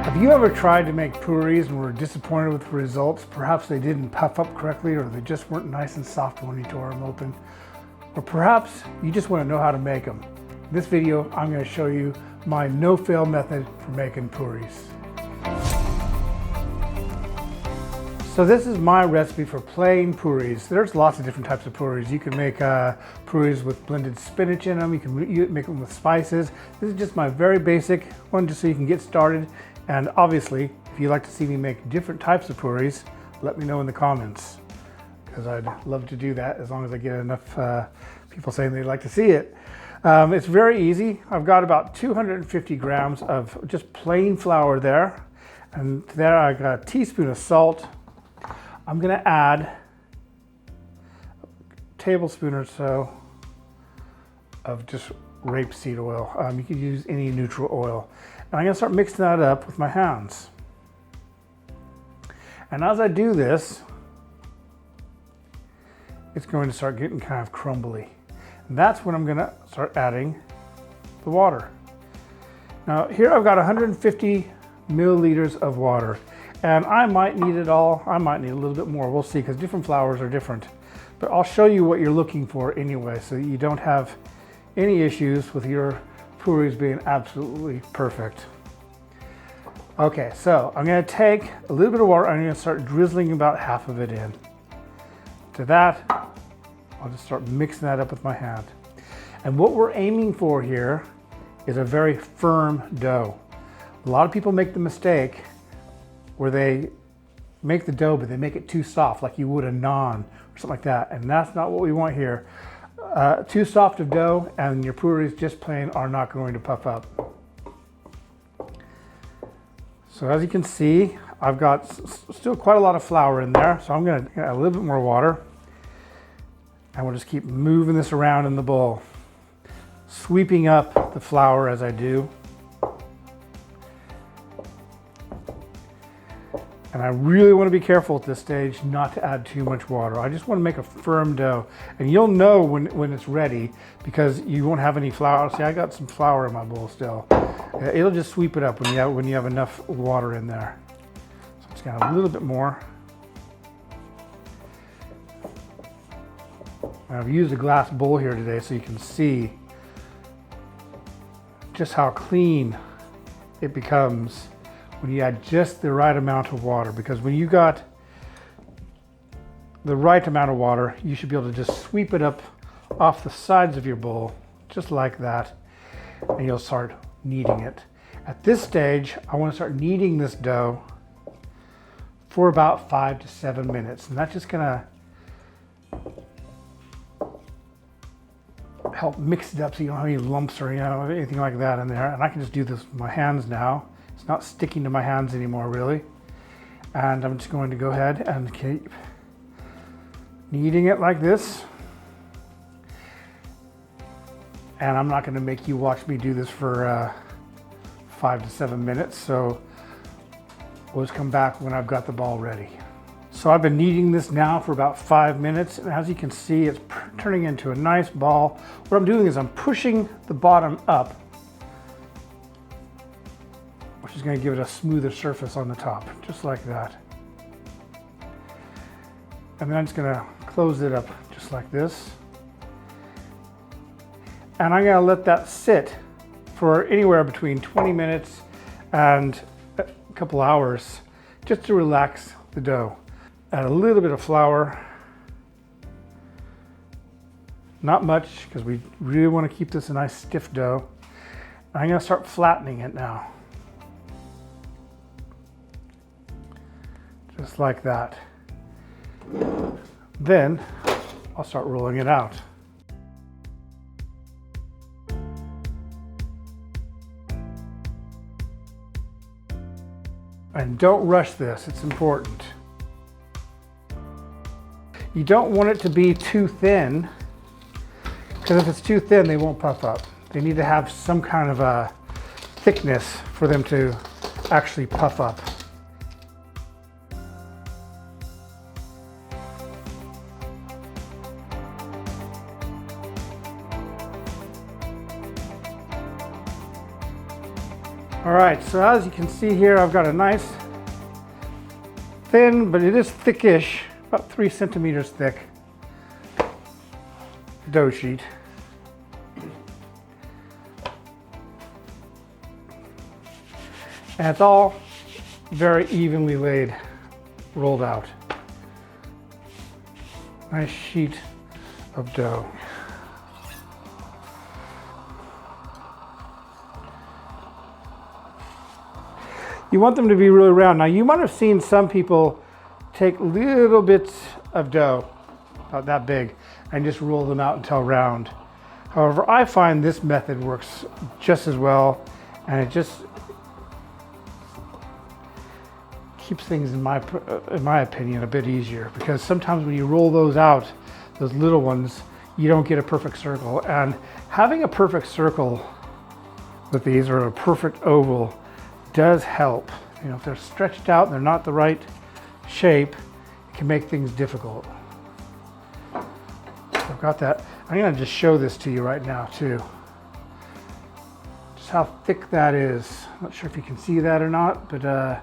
Have you ever tried to make puris and were disappointed with the results? Perhaps they didn't puff up correctly, or they just weren't nice and soft when you tore them open. Or perhaps you just want to know how to make them. In this video, I'm going to show you my no-fail method for making puris. So this is my recipe for plain puris. There's lots of different types of puris. You can make puris with blended spinach in them. You can make them with spices. This is just my very basic one, just so you can get started. And obviously, if you'd like to see me make different types of puris, let me know in the comments, because I'd love to do that as long as I get enough people saying they'd like to see it. It's very easy. I've got about 250 grams of just plain flour there. And there I got a teaspoon of salt. I'm gonna add a tablespoon or so of just rapeseed oil. You can use any neutral oil. And I'm gonna start mixing that up with my hands. And as I do this, it's going to start getting kind of crumbly. And that's when I'm gonna start adding the water. Now here I've got 150 milliliters of water. And I might need it all, I might need a little bit more, we'll see, because different flours are different. But I'll show you what you're looking for anyway, so that you don't have any issues with your puris being absolutely perfect. Okay, so I'm gonna take a little bit of water, I'm gonna start drizzling about half of it in. To that, I'll just start mixing that up with my hand. And what we're aiming for here is a very firm dough. A lot of people make the mistake where they make the dough, but they make it too soft, like you would a naan or something like that. And that's not what we want here. Too soft of dough and your puris just plain are not going to puff up. So as you can see, I've got still quite a lot of flour in there. So I'm gonna add a little bit more water. And we'll just keep moving this around in the bowl, sweeping up the flour as I do. And I really want to be careful at this stage not to add too much water. I just want to make a firm dough. And you'll know when it's ready, because you won't have any flour. See, I got some flour in my bowl still. It'll just sweep it up when you have enough water in there. So I'm just gonna add a little bit more. And I've used a glass bowl here today so you can see just how clean it becomes when you add just the right amount of water. Because when you got the right amount of water, you should be able to just sweep it up off the sides of your bowl, just like that, and you'll start kneading it. At this stage, I want to start kneading this dough for about 5 to 7 minutes, and that's just gonna help mix it up so you don't have any lumps or anything like that in there. And I can just do this with my hands now. It's not sticking to my hands anymore, really. And I'm just going to go ahead and keep kneading it like this. And I'm not going to make you watch me do this for 5 to 7 minutes. So we'll just come back when I've got the ball ready. So I've been kneading this now for about 5 minutes. And as you can see, it's turning into a nice ball. What I'm doing is I'm pushing the bottom up, which is going to give it a smoother surface on the top, just like that. And then I'm just going to close it up just like this. And I'm going to let that sit for anywhere between 20 minutes and a couple hours, just to relax the dough. Add a little bit of flour. Not much, because we really want to keep this a nice stiff dough. And I'm going to start flattening it now. Just like that. Then I'll start rolling it out. And don't rush this, it's important. You don't want it to be too thin, because if it's too thin, they won't puff up. They need to have some kind of a thickness for them to actually puff up. All right, so as you can see here, I've got a nice thin, but it is thickish, about 3 centimeters thick dough sheet. And it's all very evenly laid, rolled out. Nice sheet of dough. You want them to be really round. Now you might have seen some people take little bits of dough, about that big, and just roll them out until round. However, I find this method works just as well, and it just keeps things, in my opinion, a bit easier, because sometimes when you roll those out, those little ones, you don't get a perfect circle. And having a perfect circle with these, or a perfect oval, does help. You know, if they're stretched out and they're not the right shape, it can make things difficult. So I've got that. I'm gonna just show this to you right now too. Just how thick that is. Not sure if you can see that or not, but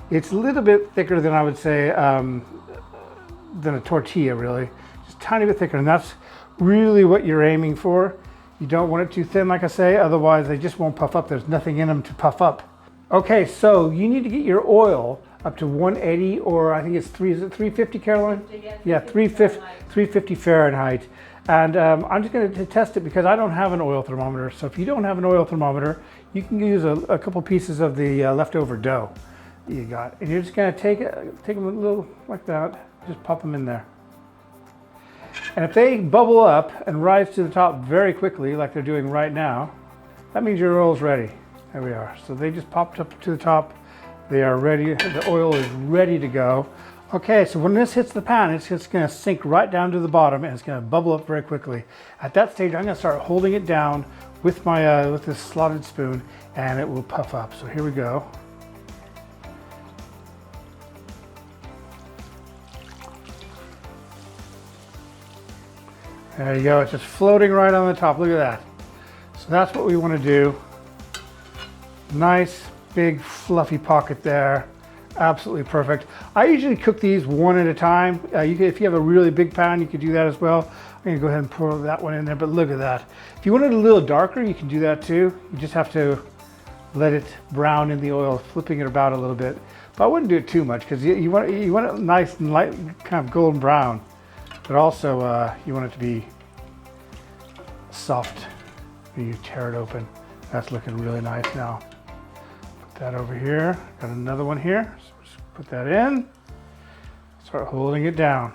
it's a little bit thicker than I would say, than a tortilla really. Just a tiny bit thicker, and that's really what you're aiming for. You don't want it too thin, like I say, otherwise they just won't puff up. There's nothing in them to puff up. Okay, so you need to get your oil up to 180, or I think it's 350, Caroline? Yeah, 350 Fahrenheit. And I'm just going to test it because I don't have an oil thermometer. So if you don't have an oil thermometer, you can use a couple pieces of the leftover dough that you got. And you're just going to take them a little like that, just pop them in there. And if they bubble up and rise to the top very quickly, like they're doing right now, that means your oil's ready. There we are. So they just popped up to the top. They are ready. The oil is ready to go. Okay, so when this hits the pan, it's just going to sink right down to the bottom, and it's going to bubble up very quickly. At that stage, I'm going to start holding it down with my with this slotted spoon, and it will puff up. So here we go. There you go. It's just floating right on the top. Look at that. So that's what we want to do. Nice, big, fluffy pocket there. Absolutely perfect. I usually cook these one at a time. If you have a really big pan, you could do that as well. I'm gonna go ahead and pour that one in there, but look at that. If you want it a little darker, you can do that too. You just have to let it brown in the oil, flipping it about a little bit. But I wouldn't do it too much, because you want it nice and light, kind of golden brown. But also, you want it to be soft when you tear it open. That's looking really nice now. That over here, got another one here, so just put that in, start holding it down.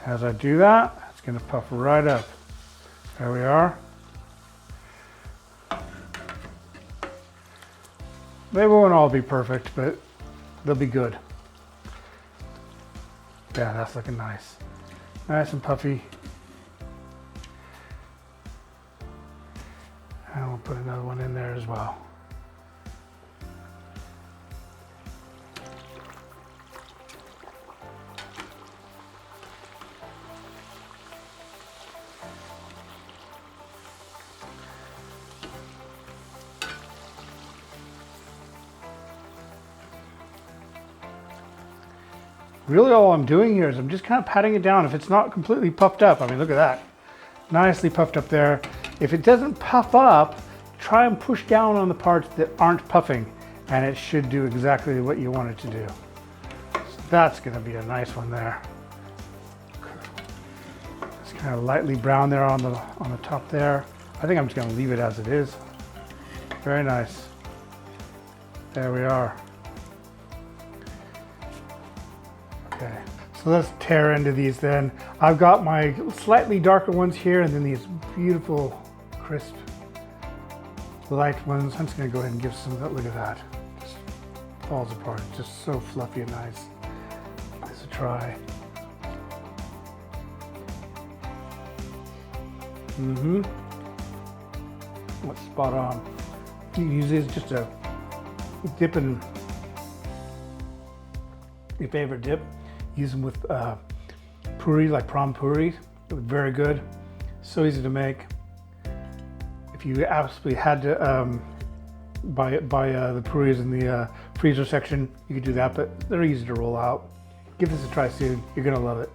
As I do that, it's going to puff right up. There we are. They won't all be perfect, but they'll be good. Yeah, that's looking nice. Nice and puffy. And we'll put another one in there as well. Really all I'm doing here is I'm just kind of patting it down. If it's not completely puffed up, I mean, look at that. Nicely puffed up there. If it doesn't puff up, try and push down on the parts that aren't puffing, and it should do exactly what you want it to do. So that's going to be a nice one there. It's kind of lightly brown there on the top there. I think I'm just going to leave it as it is. Very nice. There we are. Okay, so let's tear into these then. I've got my slightly darker ones here, and then these beautiful, crisp, light ones. I'm just gonna go ahead and give some of that. Look at that. Just falls apart. It's just so fluffy and nice. Give this a try. What's spot on. You can use this just a dip in your favorite dip. Use them with Puri, like prawn Puris. Very good. So easy to make. If you absolutely had to buy the Puries in the freezer section, you could do that, but they're easy to roll out. Give this a try soon. You're gonna love it.